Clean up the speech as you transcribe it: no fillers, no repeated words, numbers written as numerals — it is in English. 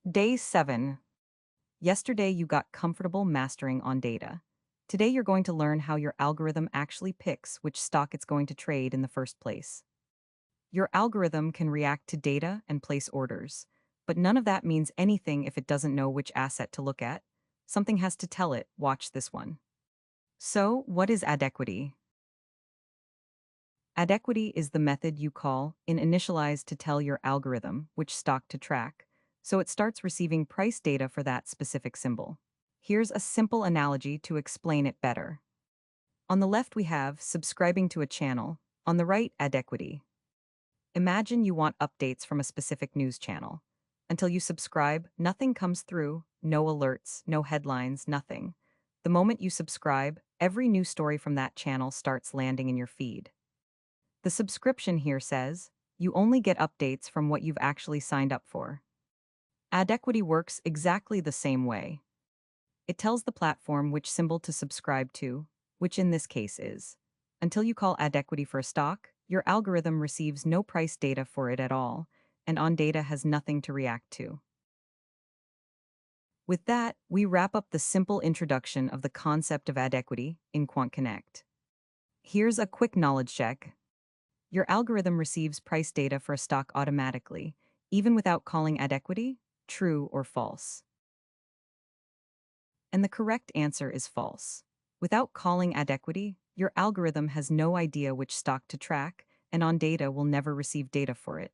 Day 7. Yesterday you got comfortable mastering on data. Today you're going to learn how your algorithm actually picks which stock it's going to trade in the first place. Your algorithm can react to data and place orders, but none of that means anything if it doesn't know which asset to look at. Something has to tell it, watch this one. So, what is AddEquity? AddEquity is the method you call in initialize to tell your algorithm which stock to track, so it starts receiving price data for that specific symbol. Here's a simple analogy to explain it better. On the left we have subscribing to a channel, on the right AddEquity. Imagine you want updates from a specific news channel. Until you subscribe, nothing comes through, no alerts, no headlines, nothing. The moment you subscribe, every new story from that channel starts landing in your feed. The subscription here says, you only get updates from what you've actually signed up for. AddEquity works exactly the same way. It tells the platform which symbol to subscribe to, which in this case is. Until you call AddEquity for a stock, your algorithm receives no price data for it at all, and on data has nothing to react to. With that, we wrap up the simple introduction of the concept of AddEquity in QuantConnect. Here's a quick knowledge check. Your algorithm receives price data for a stock automatically, even without calling AddEquity, true or false. And the correct answer is false. Without calling AddEquity, your algorithm has no idea which stock to track, and on data will never receive data for it.